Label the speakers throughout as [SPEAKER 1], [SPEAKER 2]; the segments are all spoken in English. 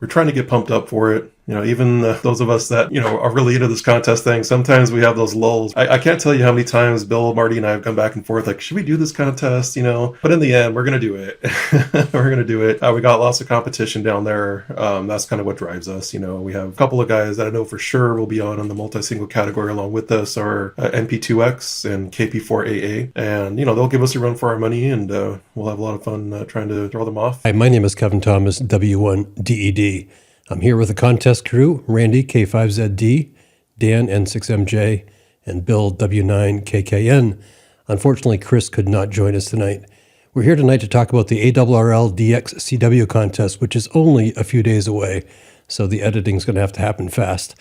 [SPEAKER 1] we're trying to get pumped up for it. Even those of us that, are really into this contest thing, sometimes we have those lulls. I can't tell you how many times Bill, Marty, and I have gone back and forth, like, should we do this contest? But in the end, we're going to do it. We're going to do it. We got lots of competition down there. That's kind of what drives us. We have a couple of guys that I know for sure will be on the multi-single category along with us are NP2X and KP4AA. And, they'll give us a run for our money, and we'll have a lot of fun trying to throw them off.
[SPEAKER 2] Hi, my name is Kevin Thomas, W1DED. I'm here with the contest crew, Randy, K5ZD, Dan, N6MJ, and Bill, W9KKN. Unfortunately, Chris could not join us tonight. We're here tonight to talk about the ARRL DX-CW contest, which is only a few days away, so the editing's going to have to happen fast.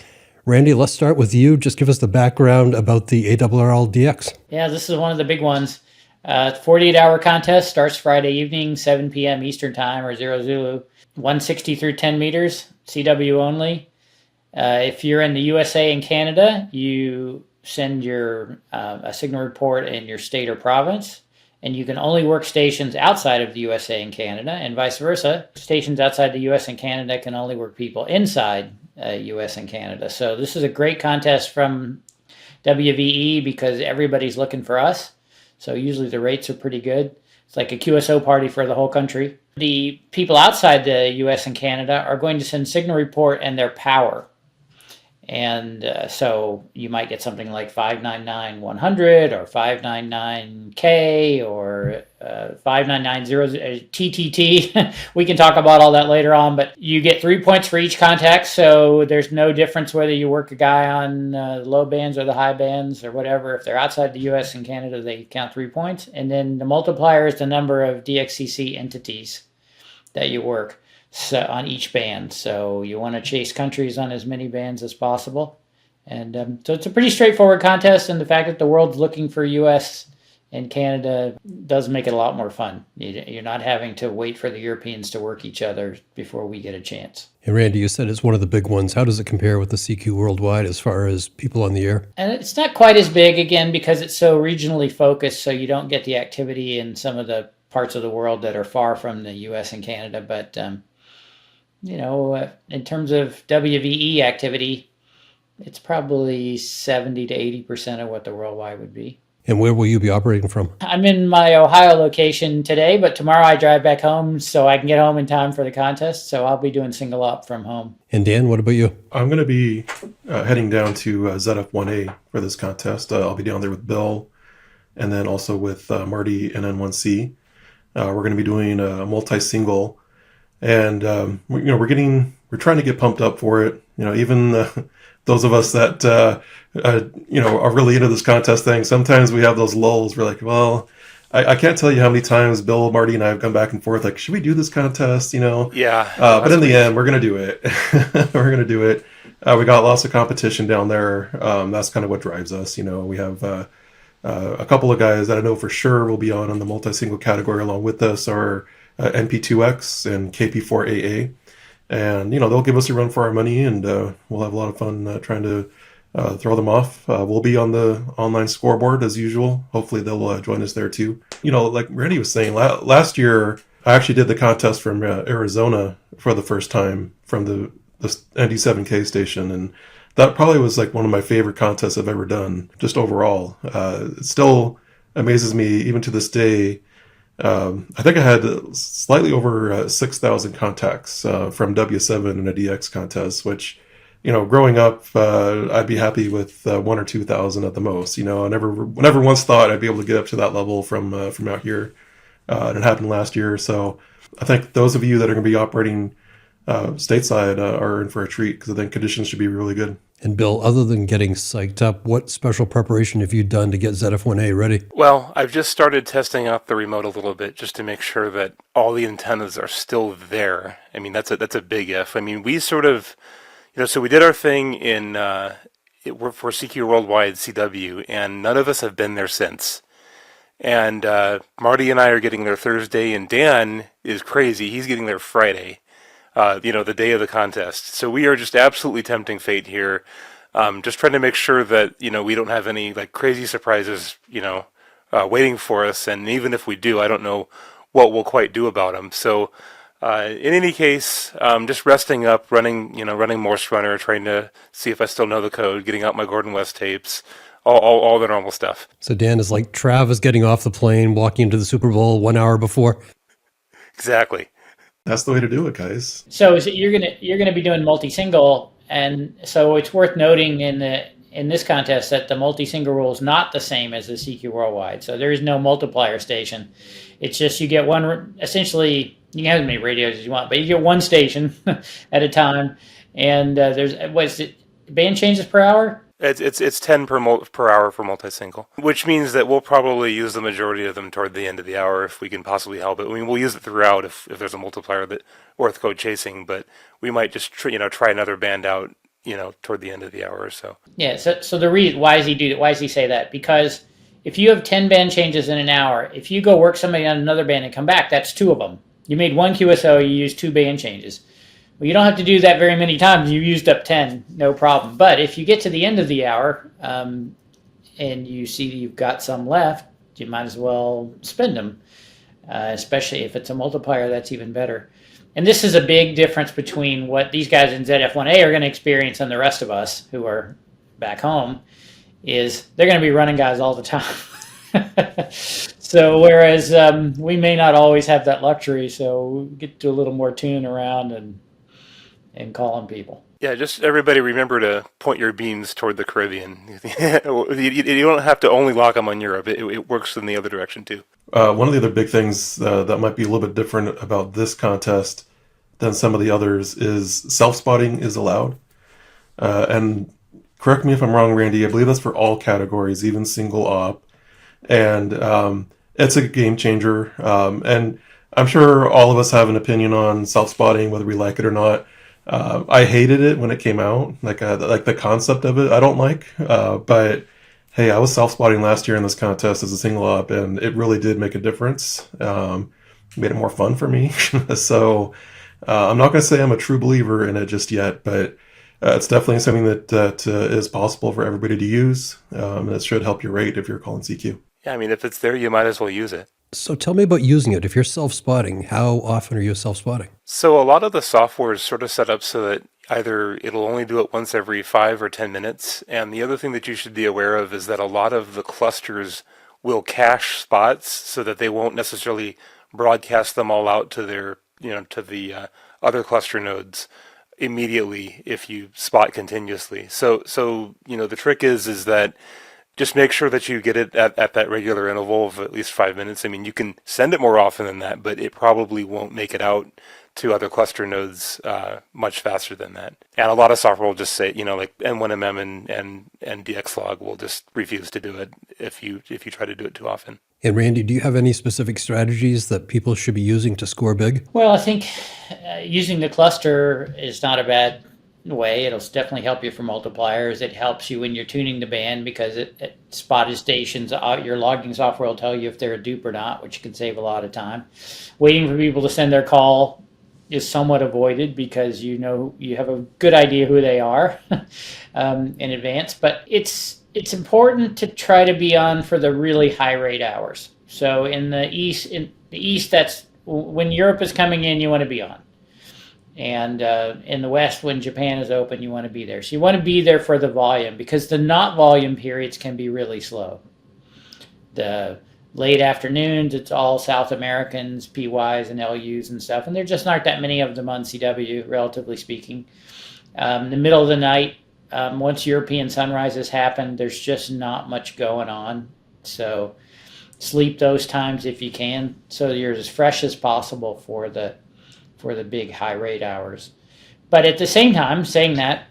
[SPEAKER 2] Randy, let's start with you. Just give us the background about the ARRL DX.
[SPEAKER 3] Yeah, this is one of the big ones. 48-hour contest starts Friday evening, 7 p.m. Eastern Time or 0 Zulu. 160 through 10 meters, CW only. If you're in the USA and Canada, you send your a signal report in your state or province, and you can only work stations outside of the USA and Canada, and vice versa. Stations outside the US and Canada can only work people inside US and Canada. So this is a great contest from WVE because everybody's looking for us. So usually the rates are pretty good. It's like a QSO party for the whole country. The people outside the US and Canada are going to send signal report and their power. And so you might get something like 599-100 or 599K or 5990 TTT. We can talk about all that later on, but you get 3 points for each contact. So there's no difference whether you work a guy on the low bands or the high bands or whatever. If they're outside the US and Canada, they count 3 points. And then the multiplier is the number of DXCC entities that you work. So on each band. So you want to chase countries on as many bands as possible. And so it's a pretty straightforward contest, and the fact that the world's looking for US and Canada does make it a lot more fun. You're not having to wait for the Europeans to work each other before we get a chance.
[SPEAKER 2] And Randy, you said it's one of the big ones. How does it compare with the CQ Worldwide as far as people on the air?
[SPEAKER 3] And it's not quite as big, again, because it's so regionally focused, so you don't get the activity in some of the parts of the world that are far from the US and Canada. But in terms of WVE activity, it's probably 70 to 80% of what the worldwide would be.
[SPEAKER 2] And where will you be operating from?
[SPEAKER 3] I'm in my Ohio location today, but tomorrow I drive back home so I can get home in time for the contest. So I'll be doing single op from home.
[SPEAKER 2] And Dan, what about you?
[SPEAKER 1] I'm going to be heading down to ZF1A for this contest. I'll be down there with Bill and then also with Marty and N1C. We're going to be doing a multi-single. And we're trying to get pumped up for it. Even those of us that are really into this contest thing, sometimes we have those lulls. We're like, well, I can't tell you how many times Bill, Marty, and I have gone back and forth, like, should we do this contest?
[SPEAKER 4] Yeah.
[SPEAKER 1] But in the end, we're gonna do it. We're gonna do it. We got lots of competition down there. That's kind of what drives us. We have a couple of guys that I know for sure will be on the multi-single category along with us are NP2X and KP4AA, and they'll give us a run for our money, and we'll have a lot of fun trying to throw them off. We'll be on the online scoreboard as usual. Hopefully they'll join us there too. Like Randy was saying, last year I actually did the contest from Arizona for the first time from the ND7K station, and that probably was like one of my favorite contests I've ever done, just overall. It still amazes me even to this day. I think I had slightly over 6,000 contacts from W7 in a DX contest, which, growing up, I'd be happy with 1,000 or 2,000 at the most. I never once thought I'd be able to get up to that level from out here. And it happened last year. So I think those of you that are going to be operating stateside are in for a treat, because I think conditions should be really good.
[SPEAKER 2] And Bill, other than getting psyched up, what special preparation have you done to get ZF1A ready?
[SPEAKER 4] Well, I've just started testing out the remote a little bit just to make sure that all the antennas are still there. I mean, that's a big if. I mean, we sort of, so we did our thing for CQ Worldwide CW, and none of us have been there since. And Marty and I are getting there Thursday, and Dan is crazy. He's getting there Friday. The day of the contest. So we are just absolutely tempting fate here. Just trying to make sure that, we don't have any like crazy surprises, waiting for us. And even if we do, I don't know what we'll quite do about them. So In any case, just resting up, running Morse Runner, trying to see if I still know the code, getting out my Gordon West tapes, all the normal stuff.
[SPEAKER 2] So Dan is like Travis getting off the plane, walking into the Super Bowl 1 hour before.
[SPEAKER 4] Exactly.
[SPEAKER 1] That's the way to do it, guys.
[SPEAKER 3] So you're gonna be doing multi-single, and so it's worth noting in this contest that the multi-single rule is not the same as the CQ Worldwide. So there is no multiplier station. It's just you get one. Essentially, you can have as many radios as you want, but you get one station at a time. And there's what's it? Band changes per hour.
[SPEAKER 4] It's 10 per hour for multi-single, which means that we'll probably use the majority of them toward the end of the hour if we can possibly help it. I mean, we'll use it throughout if there's a multiplier that worth code chasing, but we might just try another band out, toward the end of the hour or so.
[SPEAKER 3] Yeah. So the reason why does he do that? Why does he say that? Because if you have 10 band changes in an hour, if you go work somebody on another band and come back, that's two of them. You made one QSO, you used 2 band changes. Well, you don't have to do that very many times. You used up 10, no problem. But if you get to the end of the hour and you see you've got some left, you might as well spend them, especially if it's a multiplier, that's even better. And this is a big difference between what these guys in ZF1A are going to experience and the rest of us who are back home, is they're going to be running guys all the time. So whereas we may not always have that luxury, so we get to do a little more tuning around and calling people.
[SPEAKER 4] Yeah, just everybody remember to point your beams toward the Caribbean. You don't have to only lock them on Europe. It works in the other direction too.
[SPEAKER 1] One of the other big things that might be a little bit different about this contest than some of the others is self-spotting is allowed. And correct me if I'm wrong, Randy, I believe that's for all categories, even single op. And it's a game changer. And I'm sure all of us have an opinion on self-spotting, whether we like it or not. I hated it when it came out, like the concept of it. I don't like, but hey, I was self-spotting last year in this contest as a single op, and it really did make a difference. Made it more fun for me. So I'm not going to say I'm a true believer in it just yet, but it's definitely something that is possible for everybody to use. And it should help your rate if you're calling CQ.
[SPEAKER 4] Yeah, I mean, if it's there, you might as well use it.
[SPEAKER 2] So tell me about using it. If you're self-spotting, how often are you self-spotting?
[SPEAKER 4] So a lot of the software is sort of set up so that either it'll only do it once every 5 or 10 minutes. And the other thing that you should be aware of is that a lot of the clusters will cache spots so that they won't necessarily broadcast them all out to their, to the other cluster nodes immediately if you spot continuously. So the trick is that just make sure that you get it at that regular interval of at least 5 minutes. I mean, you can send it more often than that, but it probably won't make it out to other cluster nodes much faster than that. And a lot of software will just say, like N1MM and DXlog will just refuse to do it if you try to do it too often.
[SPEAKER 2] And Randy, do you have any specific strategies that people should be using to score big?
[SPEAKER 3] Well, I think using the cluster is not a bad way. It'll definitely help you for multipliers. It helps you when you're tuning the band because it spotted stations, your logging software will tell you if they're a dupe or not, which can save a lot of time. Waiting for people to send their call is somewhat avoided because you have a good idea who they are in advance. But it's important to try to be on for the really high rate hours. So in the east, that's when Europe is coming in, you want to be on. And in the West, when Japan is open, you want to be there. So you want to be there for the volume because the not volume periods can be really slow. The late afternoons, it's all South Americans, PYs and LUs and stuff. And there just aren't that many of them on CW, relatively speaking. In the middle of the night, once European sunrises happen, there's just not much going on. So sleep those times if you can so you're as fresh as possible for the big high rate hours. But at the same time, saying that,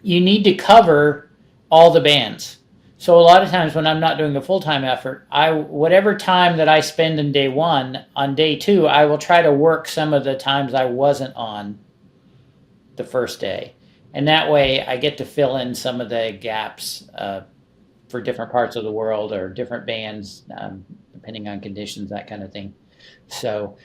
[SPEAKER 3] you need to cover all the bands. So a lot of times when I'm not doing a full-time effort, whatever time that I spend in day one, on day two, I will try to work some of the times I wasn't on the first day. And that way I get to fill in some of the gaps for different parts of the world or different bands, depending on conditions, that kind of thing. So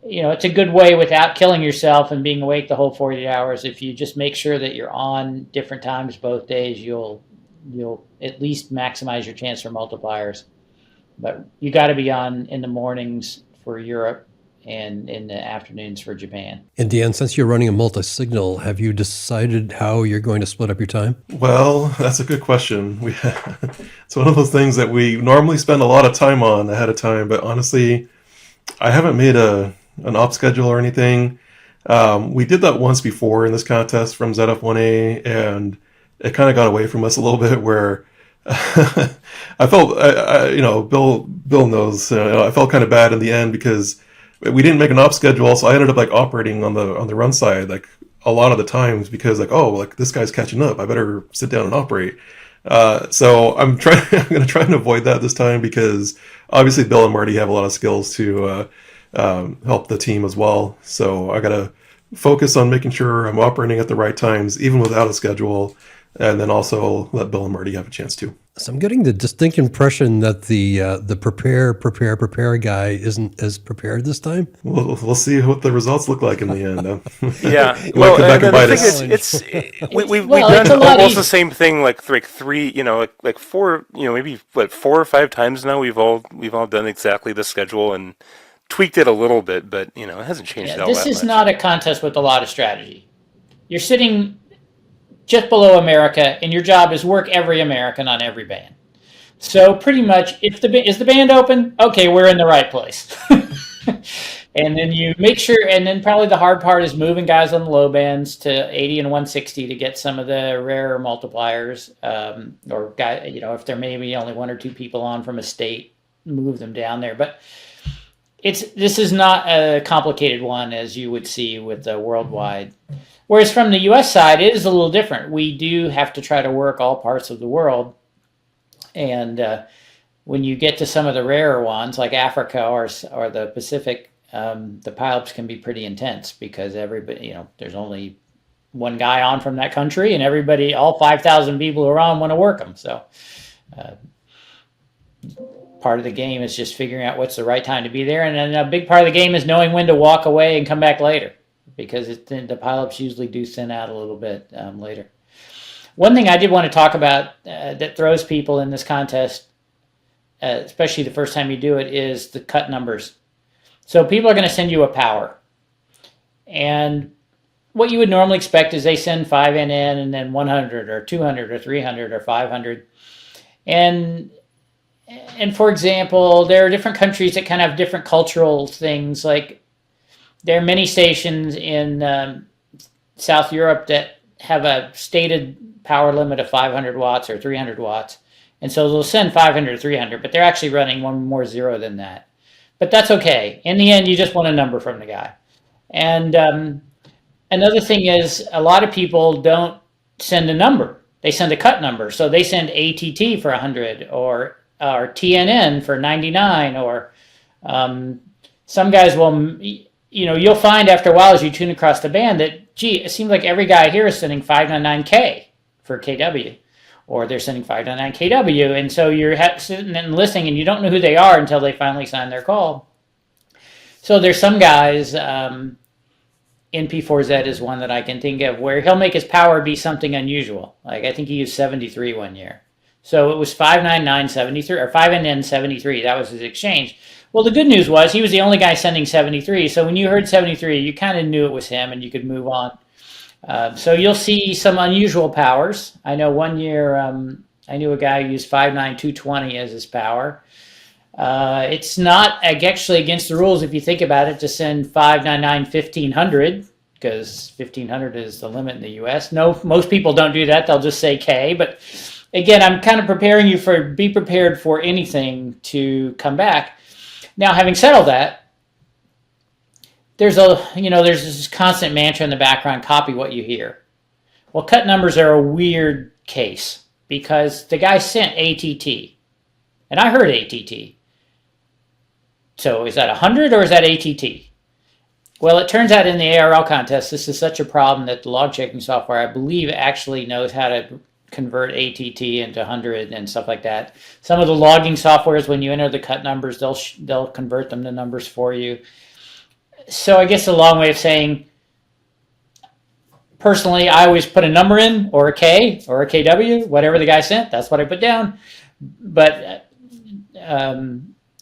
[SPEAKER 3] it's a good way without killing yourself and being awake the whole 40 hours. If you just make sure that you're on different times both days, you'll at least maximize your chance for multipliers. But you got to be on in the mornings for Europe and in the afternoons for Japan.
[SPEAKER 2] And Dan, since you're running a multi-signal, have you decided how you're going to split up your time?
[SPEAKER 1] Well, that's a good question. It's one of those things that we normally spend a lot of time on ahead of time, but honestly, I haven't made an op schedule or anything. We did that once before in this contest from ZF1A, and it kind of got away from us a little bit. Where I felt, Bill knows, I felt kind of bad in the end because we didn't make an op schedule, so I ended up like operating on the run side like a lot of the times because like, oh, like this guy's catching up, I better sit down and operate. So I'm going to try and avoid that this time because obviously Bill and Marty have a lot of skills to help the team as well. So I got to focus on making sure I'm operating at the right times, even without a schedule, and then also let Bill and Marty have a chance too.
[SPEAKER 2] So I'm getting the distinct impression that the prepare guy isn't as prepared this time.
[SPEAKER 1] We'll see what the results look like in the end.
[SPEAKER 4] Yeah,
[SPEAKER 1] It might come back and bite us.
[SPEAKER 4] We've
[SPEAKER 3] Well,
[SPEAKER 4] done
[SPEAKER 3] it's a lot
[SPEAKER 4] almost
[SPEAKER 3] easier.
[SPEAKER 4] the same thing like three, like four, maybe what 4 or 5 times now. We've all done exactly the schedule and tweaked it a little bit, but it hasn't changed all
[SPEAKER 3] This
[SPEAKER 4] that
[SPEAKER 3] is
[SPEAKER 4] much.
[SPEAKER 3] not a contest with a lot of strategy. You're sitting just below America, and your job is work every American on every band. So pretty much, if is the band open, okay, we're in the right place. And then you make sure, and then probably the hard part is moving guys on the low bands to 80 and 160 to get some of the rarer multipliers, or if there may be only 1 or 2 people on from a state, move them down there. But this is not a complicated one as you would see with the worldwide. Whereas from the U.S. side, it is a little different. We do have to try to work all parts of the world. And when you get to some of the rarer ones, like Africa or the Pacific, the pileups can be pretty intense because everybody, there's only one guy on from that country, and everybody, all 5,000 people who are on, want to work them. So part of the game is just figuring out what's the right time to be there. And then a big part of the game is knowing when to walk away and come back later, because the pileups usually do thin out a little bit later. One thing I did want to talk about that throws people in this contest, especially the first time you do it, is the cut numbers. So people are going to send you a power. And what you would normally expect is they send 5NN and then 100 or 200 or 300 or 500. And for example, there are different countries that kind of have different cultural things. Like there are many stations in South Europe that have a stated power limit of 500 watts or 300 watts. And so they'll send 500 or 300, but they're actually running one more zero than that. But that's okay. In the end, you just want a number from the guy. And another thing is a lot of people don't send a number. They send a cut number. So they send ATT for 100 or TNN for 99 or some guys will, you'll find after a while as you tune across the band that, gee, it seems like every guy here is sending 599K for KW, or they're sending 599KW. And so you're sitting and listening and you don't know who they are until they finally sign their call. So there's some guys, NP4Z is one that I can think of, where he'll make his power be something unusual. Like I think he used 73 one year. So it was 59973 or 5NN73. That was his exchange. Well, the good news was he was the only guy sending 73. So when you heard 73, you kind of knew it was him and you could move on. So you'll see some unusual powers. I know one year I knew a guy who used 59220 as his power. It's not actually against the rules if you think about it to send 599 1500, because 1500 is the limit in the US. No, most people don't do that. They'll just say K. But again, I'm kind of preparing you be prepared for anything to come back. Now, having said all that, there's this constant mantra in the background, copy what you hear. Well, cut numbers are a weird case because the guy sent ATT, and I heard ATT. So is that 100 or is that ATT? Well, it turns out in the ARL contest, this is such a problem that the log checking software, I believe, actually knows how to convert ATT into 100 and stuff like that. Some of the logging softwares, when you enter the cut numbers, they'll convert them to numbers for you. So I guess a long way of saying, personally, I always put a number in, or a K, or a KW, whatever the guy sent, that's what I put down. But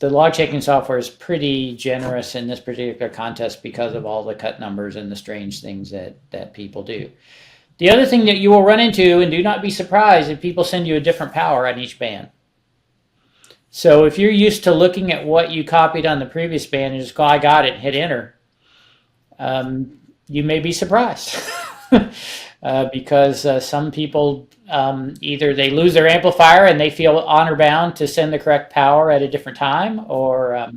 [SPEAKER 3] the log checking software is pretty generous in this particular contest because of all the cut numbers and the strange things that people do. The other thing that you will run into, and do not be surprised if people send you a different power on each band. So if you're used to looking at what you copied on the previous band and just go, I got it, and hit enter, you may be surprised. Because some people either they lose their amplifier and they feel honor bound to send the correct power at a different time, or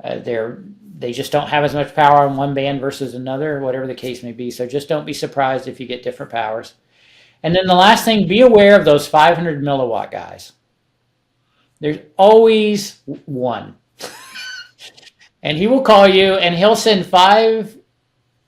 [SPEAKER 3] they just don't have as much power on one band versus another, whatever the case may be. So just don't be surprised if you get different powers. And then the last thing, be aware of those 500 milliwatt guys. There's always one. And he will call you and he'll send 500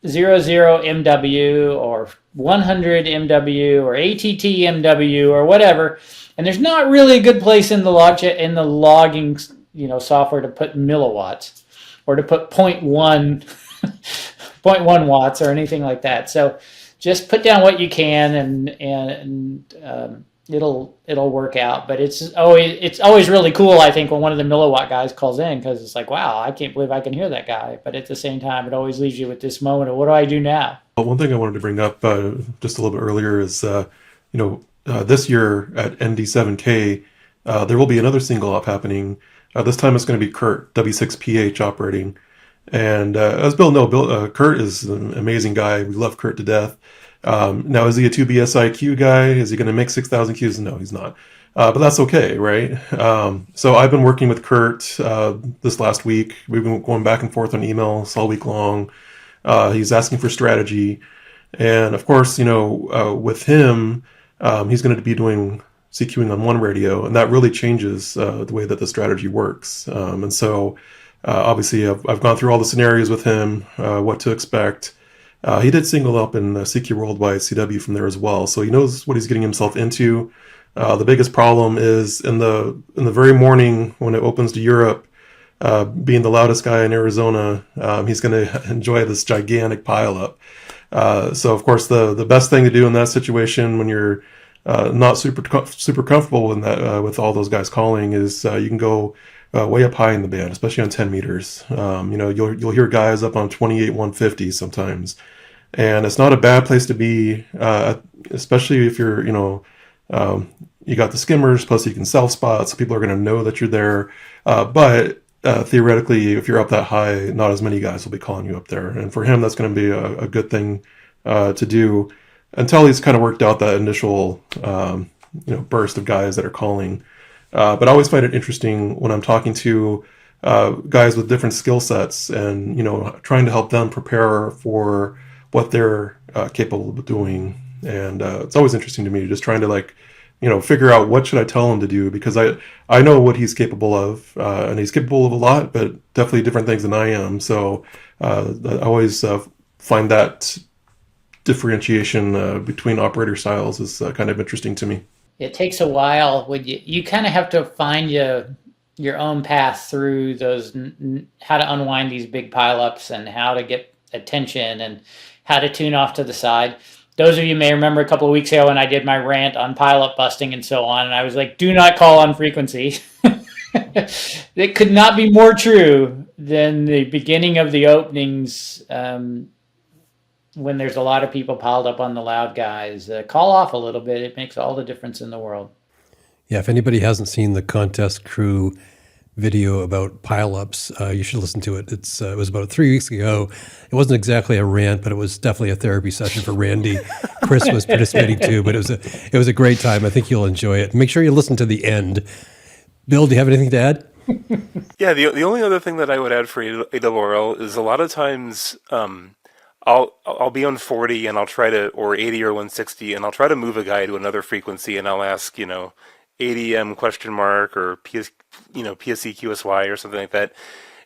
[SPEAKER 3] MW or 100 MW or ATT MW or whatever. And there's not really a good place in the logging, software to put milliwatts or to put 0.1 watts or anything like that. So just put down what you can and it'll work out. But it's always really cool, I think, when one of the milliwatt guys calls in, because it's like, wow, I can't believe I can hear that guy. But at the same time, it always leaves you with this moment of, what do I do now?
[SPEAKER 1] Well, one thing I wanted to bring up just a little bit earlier is, this year at ND7K, there will be another single op happening. This time it's going to be Kurt, W6PH operating. And as Bill knows, Kurt is an amazing guy. We love Kurt to death. Now, is he a 2BSIQ guy? Is he going to make 6,000 Qs? No, he's not. But that's okay, right? So I've been working with Kurt this last week. We've been going back and forth on emails all week long. He's asking for strategy. And of course, with him, he's going to be doing CQing on one radio, and that really changes the way that the strategy works. And so obviously I've gone through all the scenarios with him, what to expect. He did single up in CQ Worldwide CW from there as well, so he knows what he's getting himself into. The biggest problem is in the very morning when it opens to Europe, being the loudest guy in Arizona, he's going to enjoy this gigantic pileup. So of course the best thing to do in that situation when you're not super comfortable in that with all those guys calling is you can go way up high in the band, especially on 10 meters. You'll hear guys up on 28 150 sometimes, and it's not a bad place to be, especially if you're you got the skimmers, plus you can self spot, so people are going to know that you're there. But theoretically, if you're up that high, not as many guys will be calling you up there, and for him that's going to be a good thing to do until he's kind of worked out that initial burst of guys that are calling. But I always find it interesting when I'm talking to guys with different skill sets and, trying to help them prepare for what they're capable of doing. And it's always interesting to me, just trying to figure out what should I tell him to do, because I know what he's capable of, and he's capable of a lot, but definitely different things than I am. So I always find that differentiation between operator styles is kind of interesting to me.
[SPEAKER 3] It takes a while when you kind of have to find your own path through those, how to unwind these big pileups and how to get attention and how to tune off to the side. Those of you may remember a couple of weeks ago when I did my rant on pileup busting and so on, and I was like, do not call on frequency. It could not be more true than the beginning of the openings, when there's a lot of people piled up on the loud guys. Call off a little bit. It makes all the difference in the world.
[SPEAKER 2] Yeah, if anybody hasn't seen the contest crew video about pileups, you should listen to it. It was about 3 weeks ago. It wasn't exactly a rant, but it was definitely a therapy session for Randy. Chris was participating too, but it was a great time. I think you'll enjoy it. Make sure you listen to the end. Bill, do you have anything to add?
[SPEAKER 4] Yeah, the only other thing that I would add for ARRL is a lot of times I'll be on 40 and I'll try to, or 80 or 160, and I'll try to move a guy to another frequency, and I'll ask, ADM question mark or PSC QSY or something like that.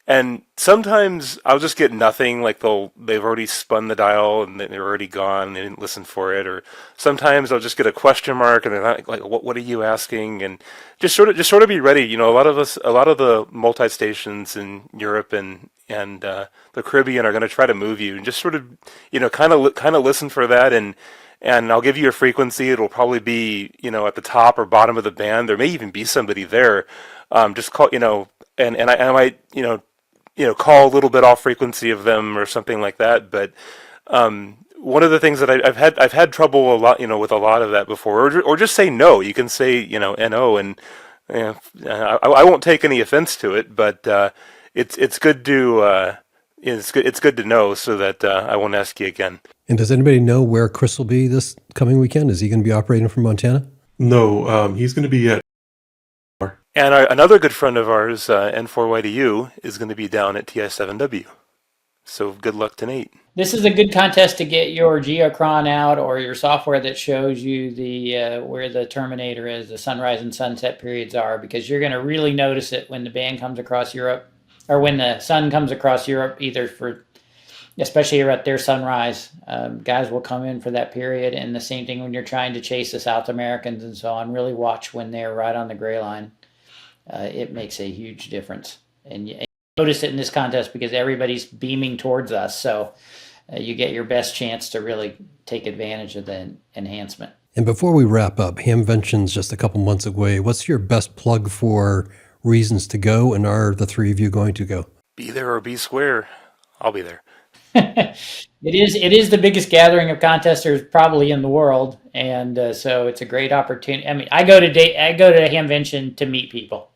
[SPEAKER 4] And sometimes I'll just get nothing, like they've already spun the dial and they're already gone, they didn't listen for it. Or sometimes I'll just get a question mark and they're not like, what are you asking? And just sort of be ready. A lot of the multi-stations in Europe and the Caribbean are going to try to move you, and just sort of, kind of listen for that. And I'll give you a frequency. It'll probably be, at the top or bottom of the band. There may even be somebody there. Just call, and I might call a little bit off frequency of them or something like that. But one of the things that I've had trouble a lot, with a lot of that before, or just say no. You can say no, and I won't take any offense to it, but it's good to it's good to know so that I won't ask you again.
[SPEAKER 2] And does anybody know where Chris will be this coming weekend? Is he going to be operating from Montana?
[SPEAKER 1] No, he's going to be at.
[SPEAKER 4] And another good friend of ours, N4YDU, is going to be down at TI7W. So good luck to Nate.
[SPEAKER 3] This is a good contest to get your geochron out, or your software that shows you the where the terminator is, the sunrise and sunset periods are, because you're going to really notice it when the band comes across Europe, or when the sun comes across Europe, especially at their sunrise. Guys will come in for that period, and the same thing when you're trying to chase the South Americans and so on. Really watch when they're right on the gray line. It makes a huge difference, and you notice it in this contest because everybody's beaming towards us, so you get your best chance to really take advantage of the enhancement.
[SPEAKER 2] And before we wrap up, Hamvention's just a couple months away. What's your best plug for reasons to go, and are the three of you going to go?
[SPEAKER 4] Be there or be square. I'll be there.
[SPEAKER 3] It is the biggest gathering of contesters probably in the world, and so it's a great opportunity. I mean, I go to Hamvention to meet people.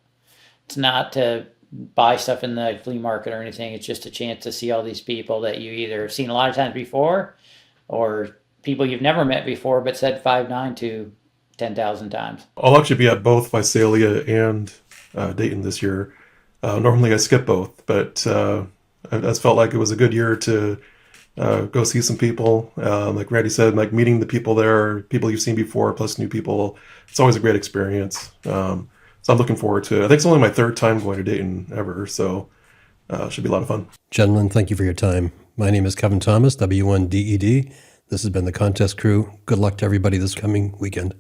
[SPEAKER 3] It's not to buy stuff in the flea market or anything. It's just a chance to see all these people that you either have seen a lot of times before, or people you've never met before but said 5'9" to 10,000 times.
[SPEAKER 1] I'll actually be at both Visalia and Dayton this year. Normally I skip both, but I just felt like it was a good year to go see some people. Like Randy said, like meeting the people there, people you've seen before, plus new people. It's always a great experience. So I'm looking forward to it. I think it's only my third time going to Dayton ever, so it should be a lot of fun.
[SPEAKER 2] Gentlemen, thank you for your time. My name is Kevin Thomas, W1DED. This has been the Contest Crew. Good luck to everybody this coming weekend.